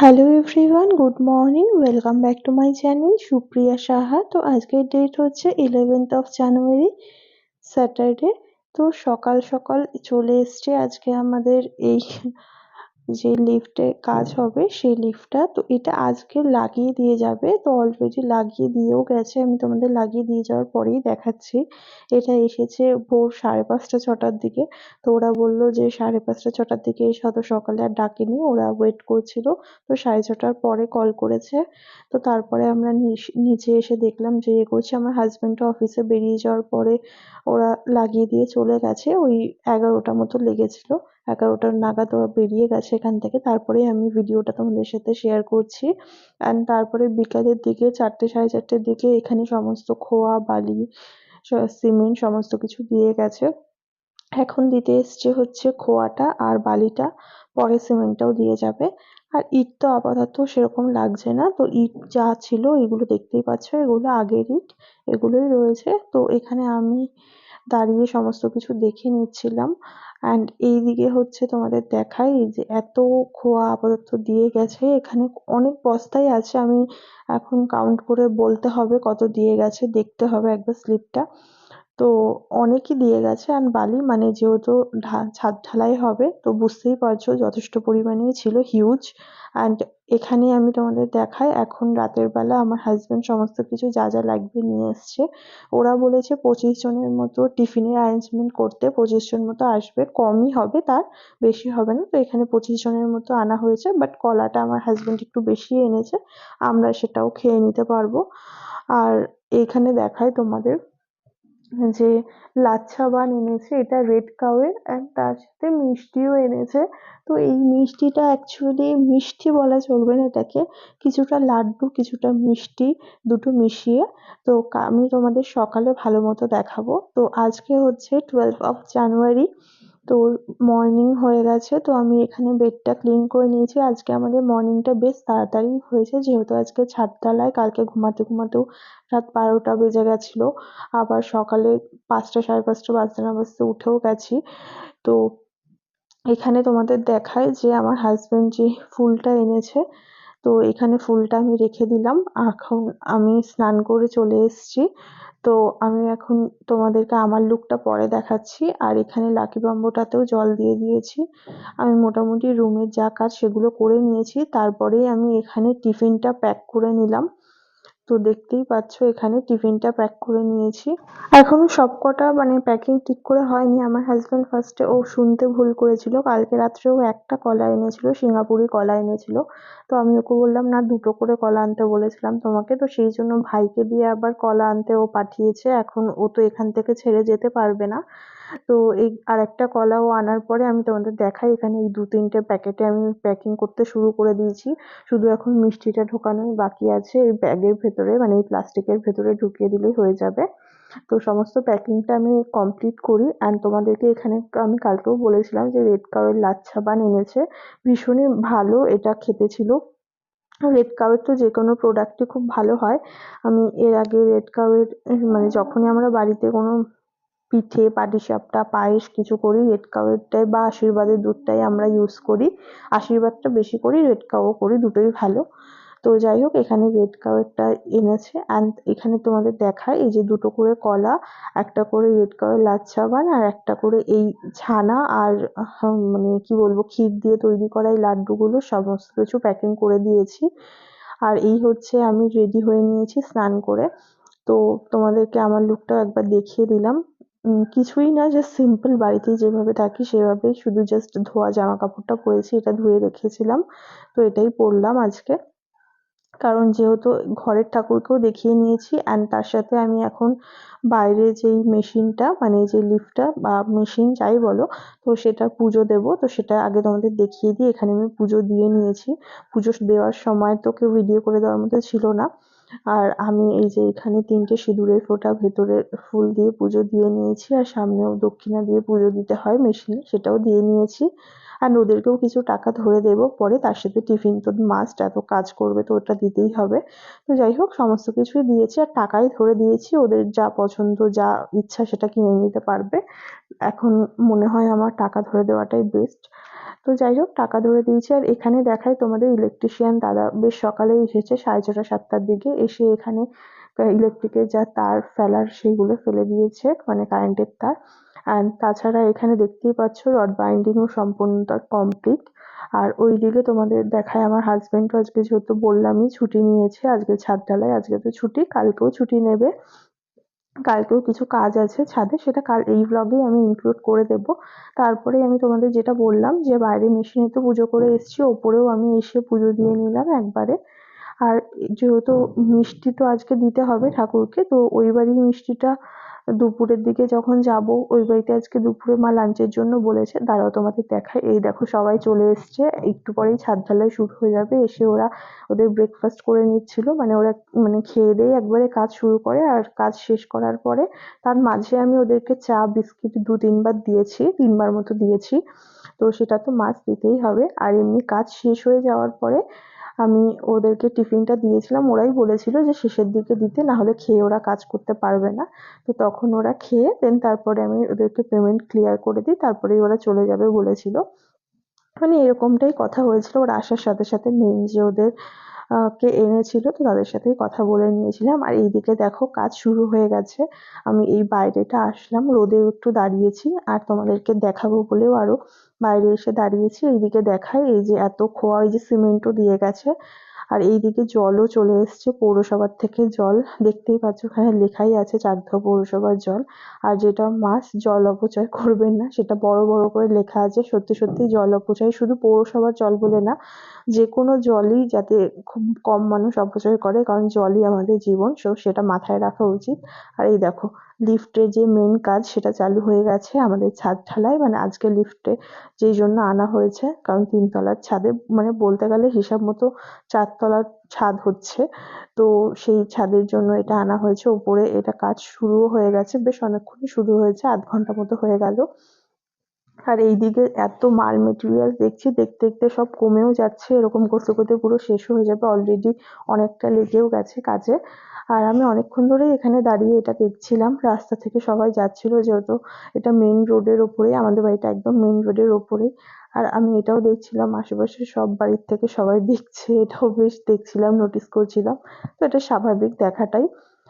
Hello everyone, good morning, welcome back to my channel Supriya Saha. তো আজকের date হচ্ছে 11th of January, Saturday. তো সকাল সকাল চলে এসছে আজকে আমাদের এই যে লিফটে কাজ হবে সেই লিফটটা। তো এটা আজকে লাগিয়ে দিয়ে যাবে, তো অলরেডি লাগিয়ে দিয়েও গেছে, আমি তোমাদের লাগিয়ে দিয়ে যাওয়ার পরেই দেখাচ্ছি। এটা এসেছে ভোর 5:30-6টার দিকে। তো ওরা বললো যে 5:30-6টার দিকে এসে, অত সকালে আর ডাকেনি, ওরা ওয়েট করছিল। তো 6:30টার পরে কল করেছে। তো তারপরে আমরা নিচে এসে দেখলাম যে করছে, আমার হাজবেন্ডও অফিসে বেরিয়ে যাওয়ার পরে ওরা লাগিয়ে দিয়ে চলে গেছে। ওই 11টা মতো লেগেছিল, 11টা নাগাদ ওরা বেরিয়ে গেছে এখান থেকে। তারপরেই আমি ভিডিওটা তোমাদের সাথে শেয়ার করছি। অ্যান্ড তারপরে বিকালের দিকে 4টে 4:30টার দিকে এখানে সমস্ত খোয়া, বালি, সিমেন্ট সমস্ত কিছু দিয়ে গেছে। এখন দিতে এসছে হচ্ছে খোয়াটা আর বালিটা, পরে সিমেন্টটাও দিয়ে যাবে। আর ইট তো আপাতত সেরকম লাগছে না। তো ইট যা ছিল এগুলো দেখতেই পাচ্ছ, এগুলো আগের ইট, এগুলোই রয়েছে। তো এখানে আমি দাঁড়িয়ে সমস্ত কিছু দেখে নিচ্ছিলাম। অ্যান্ড এইদিকে হচ্ছে তোমাদের দেখাই, এই যে এত খোয়া আপাতত দিয়ে গেছে, এখানে অনেক বস্তাই আছে। আমি এখন কাউন্ট করে বলতে হবে কত দিয়ে গেছে, দেখতে হবে একবার স্লিপটা। তো অনেকই দিয়ে গেছে। আর বালি মানে যেহেতু ছাদ ঢালাই হবে, তো বুঝতেই পারছো যথেষ্ট পরিমাণেই ছিল, হিউজ। অ্যান্ড এখানে আমি তোমাদের দেখাই, এখন রাতের বেলা আমার হাজবেন্ড সমস্ত কিছু যা যা লাগবে নিয়ে এসছে। ওরা বলেছে 25 জনের মতো টিফিনের অ্যারেঞ্জমেন্ট করতে, 25 জন মতো আসবে, কমই হবে, তার বেশি হবে না। তো এখানে 25 জনের মতো আনা হয়েছে, বাট কলাটা আমার হাজবেন্ড একটু বেশি এনেছে, আমরা সেটাও খেয়ে নিতে পারবো। আর এখানে দেখাই তোমাদের যে লাচ্ছা বান এনেছে, এটা রেড কাউয়ের, অ্যান্ড তার সাথে মিষ্টিও এনেছে। তো এই মিষ্টিটা অ্যাকচুয়ালি মিষ্টি বলা চলবে না এটাকে, কিছুটা লাড্ডু কিছুটা মিষ্টি, দুটো মিশিয়ে। তো আমি তোমাদের সকালে ভালো মতো দেখাবো। তো আজকে হচ্ছে 12 অফ জানুয়ারি। তো মর্নিং হয়ে গেছে, তো আমি এখানে বেডটা ক্লিন করে নিয়েছি। আজকে আমাদের মর্নিংটা বেশ তাড়াতাড়ি হয়েছে, যেহেতু আজকে ছাদ ঢালাই, কালকে ঘুমাতে ঘুমাতেও রাত 12টা বেজে গেছিলো। আবার সকালে 5টা 5:30 বাজতে না বাজতে উঠেও গেছি। তো এখানে তোমাদের দেখায় যে আমার হাজবেন্ড যে ফুলটা এনেছে, তো এখানে ফুলটা আমি রেখে দিলাম। এখন আমি স্নান করে চলে এসেছি। তো আমি এখন তোমাদেরকে আমার লুকটা পরে দেখাচ্ছি। আর এখানে লাকি বাম্বুটাতেও জল দিয়ে দিয়েছি। আমি মোটামুটি রুমের যা কাজ সেগুলো করে নিয়েছি, তারপরেই আমি এখানে টিফিনটা প্যাক করে নিলাম। তো দেখতেই পাচ্ছ এখানে টিফিনটা প্যাক করে নিয়েছি। এখনো সবকটা মানে প্যাকিং ঠিক করে হয়নি। আমার হাজবেন্ড ফার্স্টে ও শুনতে ভুল করেছিল, কালকে রাত্রে ও একটা কলা এনেছিল, সিঙ্গাপুরি কলা এনেছিল। তো আমি ওকে বললাম না, 2টো করে কলা আনতে বলেছিলাম তোমাকে। তো সেই জন্য ভাইকে দিয়ে আবার কলা আনতে ও পাঠিয়েছে। এখন ও তো এখান থেকে ছেড়ে যেতে পারবে না। তো এই আরেকটা কলাও আনার পরে আমি তোমাদের দেখাই, এখানে এই 2-3টে প্যাকেটে আমি প্যাকিং করতে শুরু করে দিয়েছি। শুধু এখন মিষ্টিটা ঢোকানোই বাকি আছে, এই ব্যাগের ভেতরে মানে এই প্লাস্টিকের ভেতরে ঢুকিয়ে দিলেই হয়ে যাবে। তো সমস্ত প্যাকিংটা আমি কমপ্লিট করি। অ্যান্ড তোমাদেরকে এখানে আমি কালকেও বলেছিলাম যে রেড কাউয়ের লাচ্ছা বান এনেছে, ভীষণই ভালো এটা খেতে ছিল। রেড কাউয়ের তো যে কোনো প্রোডাক্টই খুব ভালো হয়। আমি এর আগে রেড কাউয়ের মানে যখনই আমরা বাড়িতে কোনো পিঠে, পাটিসাপটা, পায়েস কিছু করি, রেড কাউয়েরটাই বা আশীর্বাদের দুধটাই আমরা ইউজ করি। আশীর্বাদটা বেশি করি, রেড কাউও করি, দুটোই ভালো। তো যাই হোক, এখানে রেড কাউয়েরটা এনেছে। অ্যান্ড এখানে তোমাদের দেখায় এই যে 2টো করে কলা, একটা করে রেড কাউয়ের লাচ্ছা বান, আর একটা করে এই ছানা আর মানে কি বলবো, ক্ষীর দিয়ে তৈরি করা এই লাড্ডুগুলো সমস্ত কিছু প্যাকিং করে দিয়েছি। আর এই হচ্ছে আমি রেডি হয়ে নিয়েছি স্নান করে। তো তোমাদেরকে আমার লুকটাও একবার দেখিয়ে দিলাম। কিছুই না, জাস্ট সিম্পল বাড়িতে যেভাবে থাকি সেভাবেই, শুধু জাস্ট ধোয়া জামা কাপড়টা পরেছি, এটা ধুয়ে রেখেছিলাম। তো এটাই পরলাম আজকে, কারণ যেহেতু ঘরের ঠাকুরকেও দেখিয়ে নিয়েছি। অ্যান্ড তার সাথে আমি এখন বাইরে যেই মেশিনটা মানে যে লিফটটা বা মেশিন যাই বলো, তো সেটা পুজো দেব। তো সেটা আগে তোমাদের দেখিয়ে দিই, এখানে আমি পুজো দিয়ে নিয়েছি। পুজো দেওয়ার সময় তো কেউ ভিডিও করে দেওয়ার মতো ছিল না। আর আমি এই যে এখানে 3টে সিঁদুরের ফোঁটা ভেতরে ফুল দিয়ে পুজো দিয়ে নিয়েছি, আর সামনেও দক্ষিণা দিয়ে পুজো দিতে হয় মেশিনে, সেটাও দিয়ে নিয়েছি। আর ওদেরকেও কিছু টাকা ধরে দেবো পরে, তার সাথে টিফিন তো মাস্ট, এত কাজ করবে তো ওটা দিতেই হবে। তো যাই হোক, সমস্ত কিছুই দিয়েছি আর টাকাই ধরে দিয়েছি, ওদের যা পছন্দ যা ইচ্ছা সেটা কিনে নিতে পারবে। এখন মনে হয় আমার টাকা ধরে দেওয়াটাই বেস্ট। তো যাই হোক টাকা ধরে দিয়েছি। আর এখানে দেখায় তোমাদের ইলেকট্রিশিয়ান দাদা বেশ সকালেই এসেছে, 6:30 7টার দিকে এসে এখানে ইলেকট্রিকের যা তার ফেলার সেগুলো ফেলে দিয়েছে, মানে কারেন্টের তার। আর তাছাড়া এখানে দেখতেই পাচ্ছ রড বাইন্ডিংও সম্পূর্ণটা কমপ্লিট। আর ওইদিকে তোমাদের দেখায় আমার হাজবেন্ডও আজকে, যেহেতু বললামই ছুটি নিয়েছে, আজকে ছাদ ঢালাই, আজকে তো ছুটি, কালকেও ছুটি নেবে। কালকেও কিছু কাজ আছে ছাদে, সেটা কাল এই ব্লগেই আমি ইনক্লুড করে দেব। তারপরে আমি তোমাদের যেটা বললাম যে বাইরে মেশিনে তো পুজো করে এসছি, ওপরেও আমি এসে পুজো দিয়ে নিলাম একবারে। আর যেহেতু মিষ্টি তো আজকে দিতে হবে ঠাকুরকে, তো ওই বাড়ির মিষ্টিটা দুপুরের দিকে যখন যাব, ওই বাড়িতে আজকে দুপুরে মা লাঞ্চের জন্য বলেছে। দাঁড়াও তোমাদের দেখাই, এই দেখো সবাই চলে এসছে, একটু পরেই ছাদ ঢালাই শুরু হয়ে যাবে। এসে ওরা ওদের ব্রেকফাস্ট করে নিচ্ছিল, মানে ওরা মানে খেয়ে দিয়ে একবারে কাজ শুরু করে। আর কাজ শেষ করার পরে তার মাঝে আমি ওদেরকে চা বিস্কিট 2-3 বার দিয়েছি, 3বার মতো দিয়েছি। তো সেটা তো মাস্ট দিতেই হবে। আর এমনি কাজ শেষ হয়ে যাওয়ার পরে আমি ওদেরকে টিফিনটা দিয়েছিলাম, ওরাই বলেছিল যে শেষের দিকে দিতে, না হলে খেয়ে ওরা কাজ করতে পারবে না। তো তখন ওরা খেয়ে দেন তারপরে আমি ওদেরকে পেমেন্ট ক্লিয়ার করে দিই, তারপরেই ওরা চলে যাবে বলেছিল। মানে এরকমটাই কথা হয়েছিল। ওরা আসার সাথে সাথে মেন যে ওদের কে এনেছিল, তো তাদের সাথেই কথা বলে নিয়েছিলাম। আর এইদিকে দেখো কাজ শুরু হয়ে গেছে। আমি এই বাইরেটা আসলাম, রোদেও একটু দাঁড়িয়েছি, আর তোমাদেরকে দেখাবো বলেও আরো বাইরে এসে দাঁড়িয়েছি। এইদিকে দেখায় এই যে এত খোয়া, এই যে সিমেন্টও দিয়ে গেছে। আর এইদিকে জলও চলে এসছে পৌরসভার থেকে জল, দেখতেই পাচ্ছ ওখানে লেখাই আছে চাকদহ পৌরসভার জল। আর যেটা মাস্ট, জল অপচয় করবেন না, সেটা বড় বড় করে লেখা আছে। সত্যি সত্যি জল অপচয় শুধু পৌরসভার জল বলে না, যে কোনো জলই যাতে খুব কম মানুষ অপচয় করে, কারণ জলই আমাদের জীবন, সো সেটা মাথায় রাখা উচিত। আর এই দেখো লিফটের যে মেন কাজ সেটা চালু হয়ে গেছে আমাদের ছাদ ঢালাই, মানে আজকে লিফটে যেই জন্য আনা হয়েছে, কারণ 3 তলার ছাদে, মানে বলতে গেলে হিসাব মতো 4 তলার ছাদ হচ্ছে। তো সেই ছাদের জন্য এটা আনা হয়েছে উপরে। এটা কাজ শুরুও হয়ে গেছে, বেশ অনেকক্ষণই শুরু হয়েছে, 1/2 ঘন্টা মতো হয়ে গেল। আর এইদিকে এত মাল মেটেরিয়াল দেখছি, দেখতে দেখতে সব কমেও যাচ্ছে, এরকম করতে করতে পুরো শেষ হয়ে যাবে। অলরেডি অনেকটা লেগেও গেছে কাজে। আর আমি অনেকক্ষণ ধরেই এখানে দাঁড়িয়ে এটা দেখছিলাম, রাস্তা থেকে সবাই যাচ্ছিল, যেহেতু এটা মেইন রোডের ওপরেই, আমাদের বাড়িটা একদম মেইন রোডের ওপরেই। আর আমি এটাও দেখছিলাম, আশেপাশে সব বাড়ির থেকে সবাই দেখছে, এটাও বেশ দেখছিলাম, নোটিস করছিলাম। তো এটা স্বাভাবিক দেখাটাই।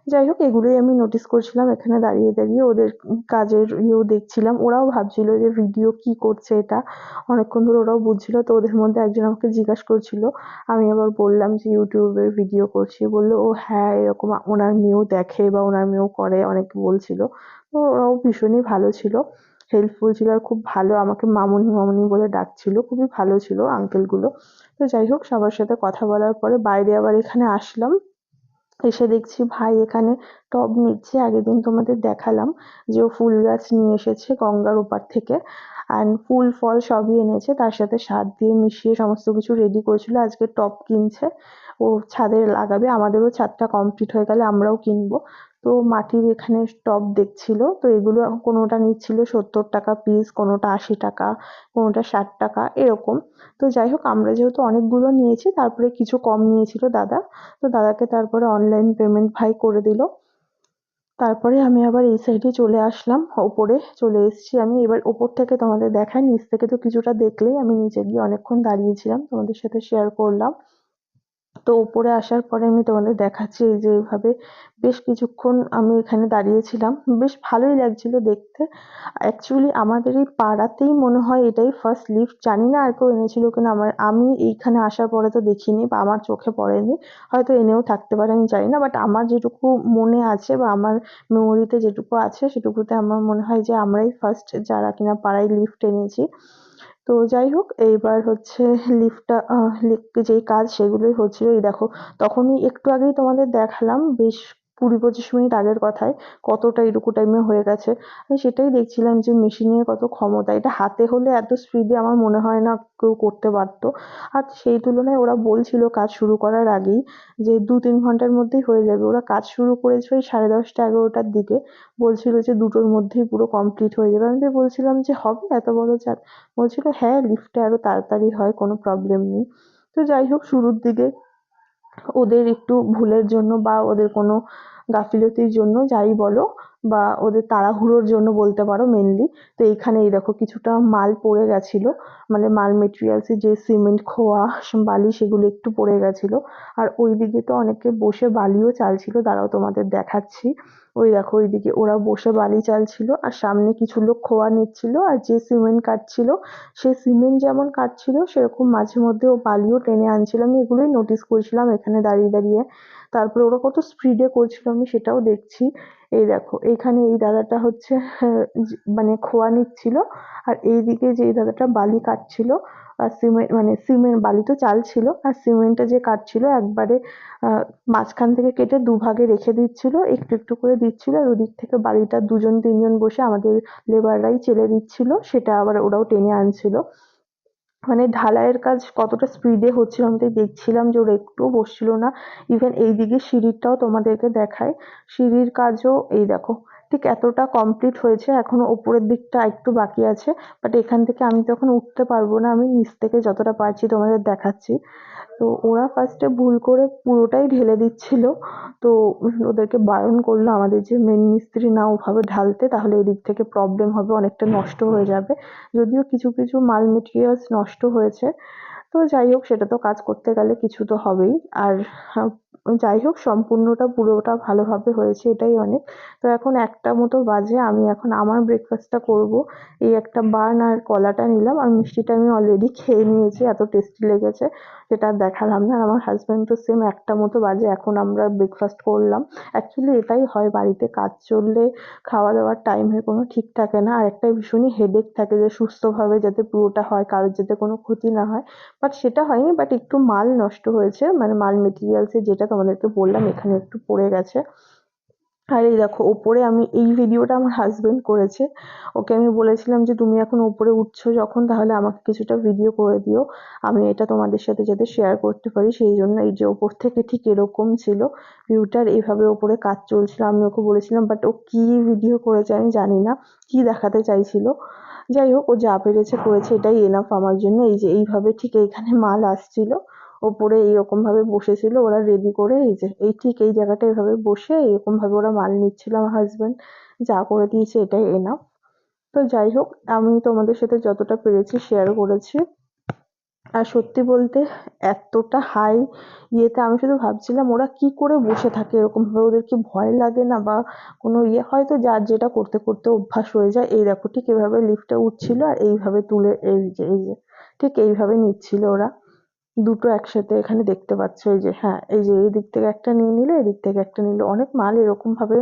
যাই হোক এগুলোই আমি নোটিস করছিলাম এখানে দাঁড়িয়ে দাঁড়িয়ে, ওদের কাজের ইয়েও দেখছিলাম। ওরাও ভাবছিল যে ভিডিও কি করছে এটা, অনেকক্ষণ ধরে ওরাও বুঝছিল। তো ওদের মধ্যে একজন আমাকে জিজ্ঞাসা করছিল, আমি আবার বললাম যে ইউটিউবের ভিডিও করছি। বললো ও হ্যাঁ, এরকম ওনার মেয়েও দেখে বা ওনার মেয়েও করে, অনেকে বলছিল। তো ওরাও ভীষণই ভালো ছিল, হেল্পফুল ছিল, আর খুব ভালো আমাকে মামুনি মামুনি বলে ডাকছিল, খুবই ভালো ছিল আঙ্কেলগুলো। তো যাই হোক সবার সাথে কথা বলার পরে বাইরে আবার এখানে আসলাম। এসে দেখছি ভাই এখানে টব নিচ্ছে, আগের দিন তোমাদের দেখালাম যে ও ফুল গাছ নিয়ে এসেছে গঙ্গার ওপার থেকে। অ্যান্ড ফুল ফল সবই এনেছে, তার সাথে সার দিয়ে মিশিয়ে সমস্ত কিছু রেডি করেছিল। আজকে টব কিনছে, ও ছাদে লাগাবে। আমাদেরও ছাদটা কমপ্লিট হয়ে গেলে আমরাও কিনবো। তো মাটির এখানে টব দেখছিল, তো এগুলো কোনোটা নিচ্ছিল 70 টাকা পিস, কোনোটা 80 টাকা, কোনোটা 60 টাকা এরকম। তো যাই হোক আমরা যেহেতু অনেকগুলো নিয়েছি, তারপরে কিছু কম নিয়েছিল দাদা। তো দাদাকে তারপরে অনলাইন পেমেন্ট ভাই করে দিল। তারপরে আমি আবার এই সাইডে চলে আসলাম, ওপরে চলে এসেছি আমি। এবার ওপর থেকে তোমাদের দেখাই, নিচ থেকে তো কিছুটা দেখলেই। আমি নিচে গিয়ে অনেকক্ষণ দাঁড়িয়েছিলাম, তোমাদের সাথে শেয়ার করলাম। তো উপরে আসার পরে আমি তোমাদের দেখাচ্ছি, এই যে এইভাবে বেশ কিছুক্ষণ আমি এখানে দাঁড়িয়েছিলাম, বেশ ভালোই লাগছিল দেখতে। অ্যাকচুয়ালি আমাদের এই পাড়াতেই মনে হয় এটাই ফার্স্ট লিফট, জানি না আর কেউ এনেছিল কিনা। আমি এইখানে আসার পরে তো দেখিনি বা আমার চোখে পড়েনি, হয়তো এনেও থাকতে পারে আমি জানি না। বাট আমার যেটুকু মনে আছে বা আমার মেমোরিতে যেটুকু আছে সেটুকুতে আমার মনে হয় যে আমরাই ফার্স্ট যারা কিনা পাড়ায় লিফট এনেছি। তো যাই হোক এইবার হচ্ছে লিফটটা যেই কাজ সেগুলোই হচ্ছিল। এই দেখো তখনই একটু আগেই তোমাদের দেখালাম, বেশ 20-25 মিনিট আগের কথায় কতটা এটুকু টাইমে হয়ে গেছে। আমি সেটাই দেখছিলাম যে মেশিনের কত ক্ষমতা, এটা হাতে হলে এত স্পিডে আমার মনে হয় না কেউ করতে পারতো। আর সেই তুলনায় ওরা বলছিল কাজ শুরু করার আগেই যে 2-3 ঘন্টার মধ্যেই হয়ে যাবে। ওরা কাজ শুরু করেছে ওই 10:30-11টার দিকে, বলছিল যে 2টোর মধ্যেই পুরো কমপ্লিট হয়ে যাবে। আমি তো বলছিলাম যে হবে এত বড় চাপ, বলছিল হ্যাঁ লিফটে আরো তাড়াতাড়ি হয়, কোনো প্রবলেম নেই। তো যাই হোক শুরুর দিকে ওদের একটু ভুলের জন্য বা ওদের কোনো গাফিলতির জন্য যাই বলো, বা ওদের তাড়াহুড়োর জন্য বলতে পারো মেনলি। তো এইখানে এই দেখো কিছুটা মাল পড়ে গেছিল, মানে মাল মেটেরিয়ালসে যে সিমেন্ট, খোয়া, বালি সেগুলো একটু পড়ে গেছিল। আর ওইদিকে তো অনেকে বসে বালিও চালছিল, দাঁড়াও তোমাদের দেখাচ্ছি। ওই দেখো ওইদিকে ওরা বসে বালি চালছিল, আর সামনে কিছু লোক খোয়া নিচ্ছিল, আর যে সিমেন্ট কাটছিল সে সিমেন্ট যেমন কাটছিল সেরকম মাঝে মধ্যে ও বালিও টেনে আনছিল। আমি এগুলোই নোটিস করছিলাম এখানে দাঁড়িয়ে দাঁড়িয়ে। তারপরে ওরা কত স্পিডে করছিল আমি সেটাও দেখছি। এই দেখো এইখানে এই দাদাটা হচ্ছে মানে খোয়া নিচ্ছিল, আর এইদিকে যে এই দাদাটা বালি কাটছিল, আর সিমেন্ট মানে সিমেন্ট, বালি তো চালছিল আর সিমেন্টটা যে কাটছিল একবারে মাঝখান থেকে কেটে দুভাগে রেখে দিচ্ছিল, একটু একটু করে দিচ্ছিল, আর ওদিক থেকে বালিটা দুজন তিনজন বসে আমাদের লেবাররাই চেলে দিচ্ছিল, সেটা আবার ওরাও টেনে আনছিল। মানে ঢালাইয়ের কাজ কতটা স্পিডে হচ্ছিল আমি তাই দেখছিলাম যে ওরা একটুও বসছিল না। ইভেন এইদিকে সিঁড়িটাও তোমাদেরকে দেখায়, সিঁড়ির কাজও এই দেখো ঠিক এতটা কমপ্লিট হয়েছে, এখনো ওপরের দিকটা একটু বাকি আছে। বাট এখান থেকে আমি তো এখন উঠতে পারবো না, আমি নিচ থেকে যতটা পারছি তোমাদের দেখাচ্ছি। তো ওরা ফার্স্টে ভুল করে পুরোটাই ঢেলে দিচ্ছিল, তো ওদেরকে বারণ করলো আমাদের যে মেন মিস্ত্রি না ওভাবে ঢালতে, তাহলে এদিক থেকে প্রবলেম হবে, অনেকটা নষ্ট হয়ে যাবে। যদিও কিছু কিছু মাল মেটেরিয়ালস নষ্ট হয়েছে, তো যাই হোক সেটা তো কাজ করতে গেলে কিছু তো হবেই। আর যাই হোক সম্পূর্ণটা পুরোটা ভালোভাবে হয়েছে, এটাই অনেক। তো এখন ১টা মতো বাজে, আমি এখন আমার ব্রেকফাস্টটা করব। এই একটা বান আর কলাটা নিলাম, আর মিষ্টিটা আমি অলরেডি খেয়ে নিয়েছি, এত টেস্টি লেগেছে সেটা আর দেখালাম না। আর আমার হাজব্যান্ড তো সেম ১টা মতো বাজে এখন আমরা ব্রেকফাস্ট করলাম। অ্যাকচুয়ালি এটাই হয়, বাড়িতে কাজ চললে খাওয়া দাওয়ার টাইমের কোনো ঠিক থাকে না, আর একটা ভীষণই হেডেক থাকে যে সুস্থভাবে যাতে পুরোটা হয়, কারোর যাতে কোনো ক্ষতি না হয়। বাট সেটা হয়নি, বাট একটু মাল নষ্ট হয়েছে, মানে মাল মেটেরিয়ালসে যেটা তোমাদেরকে বললাম এখানে একটু পড়ে গেছে। আর এই দেখো ওপরে আমি এই ভিডিওটা আমার হাজবেন্ড করেছে, ওকে আমি বলেছিলাম যে তুমি এখন ওপরে উঠছো যখন তাহলে আমাকে কিছুটা ভিডিও করে দিও, আমি এটা তোমাদের সাথে যাতে শেয়ার করতে পারি সেই জন্য। এই যে ওপর থেকে ঠিক এরকম ছিল ভিউটার, এইভাবে ওপরে কাজ চলছিল, আমি ওকে বলেছিলাম, বাট ও কি ভিডিও করেছে আমি জানি না, কি দেখাতে চাইছিল। যাই হোক ও যা পেরেছে করেছে, এটাই এনাফ আমার জন্য। এই যে এইভাবে ঠিক এইখানে মাল আসছিল, ওপরে এইরকম ভাবে বসেছিল ওরা রেডি করে, এই যে এই ঠিক এই জায়গাটা এভাবে বসে এরকম ভাবে ওরা মাল নিচ্ছিল। আমার হাজবেন্ড যা করে দিয়েছে এটাই এনাফ। তো যাই হোক আমি তোমাদের সাথে যতটা পেরেছি শেয়ার করেছি। আর সত্যি বলতে এতটা হাই ইয়েতে আমি শুধু ভাবছিলাম ওরা কি করে বসে থাকে এরকম ভাবে, ওদের কি ভয় লাগে না বা কোনো ইয়ে, হয়তো যার যেটা করতে করতে অভ্যাস হয়ে যায়। এই দেখো ঠিক এভাবে লিফটে উঠছিল আর এইভাবে তুলে এই যে ঠিক এইভাবে নিচ্ছিল ওরা দুটো একসাথে, এখানে দেখতে পাচ্ছ এই যে, হ্যাঁ এই যে এই দিক থেকে একটা নিয়ে নিল, এদিক থেকে একটা নিল, অনেক মাল এরকম ভাবে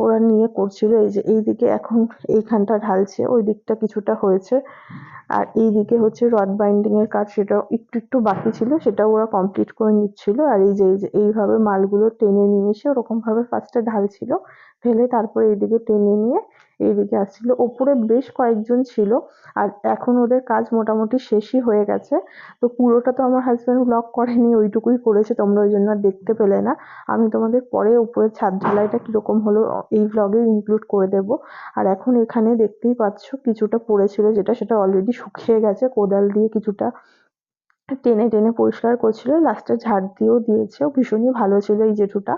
ওরা নিয়ে করছিল। এই যে এইদিকে এখন এইখানটা ঢালছে, ওই দিকটা কিছুটা হয়েছে, আর এইদিকে হচ্ছে রড বাইন্ডিং এর কাজ, সেটাও একটু একটু বাকি ছিল, সেটাও ওরা কমপ্লিট করে নিচ্ছিল। আর এই যে এইভাবে মালগুলো টেনে নিয়ে এসে ওরকম ভাবে ফার্স্টে ঢালছিল, ঢেলে তারপরে এইদিকে টেনে নিয়ে এইদিকে আসছিল। ওপরে বেশ কয়েকজন ছিল, আর এখন ওদের কাজ মোটামুটি শেষই হয়ে গেছে। তো পুরোটা তো আমার হাজব্যান্ড ব্লগ করেনি, ওইটুকুই করেছে, তোমরা ওই জন্য আর দেখতে পেলে না। আমি তোমাদের পরে উপরের ছাদ ঢালাইটা কিরকম হলো এই ব্লগে ইনক্লুড করে দেব। আর এখন এখানে দেখতেই পাচ্ছ কিছুটা পড়েছিল যেটা, সেটা অলরেডি শুকিয়ে গেছে, কোদাল দিয়ে কিছুটা টেনে টেনে পরিষ্কার করছিল, লাস্টে ঝাড় দিয়েও দিয়েছে। ও ভীষণই ভালো ছিল এই জেঠুটা,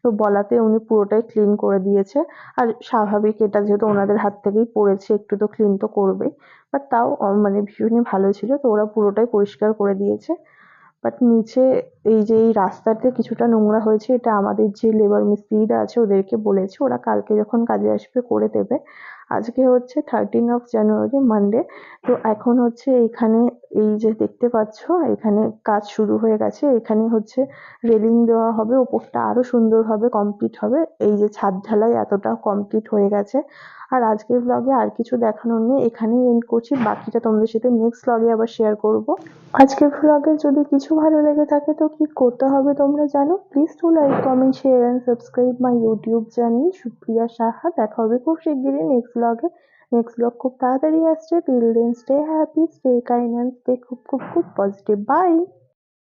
তো বলাতে উনি পুরোটাই ক্লিন করে দিয়েছে। আর স্বাভাবিক এটা যেহেতু ওনাদের হাত থেকেই পড়েছে একটু তো ক্লিন তো করবেই, বাট তাও মানে ভীষণই ভালো ছিল, তো ওরা পুরোটাই পরিষ্কার করে দিয়েছে। বাট নিচে এই যে এই রাস্তাতে কিছুটা নোংরা হয়েছে, এটা আমাদের যে লেবার মিস্ত্রিরা আছে ওদেরকে বলেছে, ওরা কালকে যখন কাজে আসবে করে দেবে। আজকে হচ্ছে 13 জানুয়ারি মানডে। তো এখন হচ্ছে এইখানে এই যে দেখতে পাচ্ছ এখানে কাজ শুরু হয়ে গেছে, এখানে হচ্ছে রেলিং দেওয়া হবে, ওপরটা আরো সুন্দরভাবে কমপ্লিট হবে। এই যে ছাদ ঢালাই এতটা কমপ্লিট হয়ে গেছে। আর আজকের ব্লগে আর কিছু দেখানোর নেই, এখানেই এন্ড করছি, বাকিটা তোমাদের সাথে নেক্সট ব্লগে আবার শেয়ার করব। আজকের ব্লগে যদি কিছু ভালো লেগে থাকে তো কি করতে হবে তোমরা জানো, please to like comment share and subscribe my YouTube channel Supriya Saha. দেখা হবে খুব শিগগিরই নেক্সট ব্লগে। নেক্সট ব্লগ খুব তাড়াতাড়ি আসছে, till then stay happy, stay kind and stay খুব খুব খুব পজিটিভ। বাই।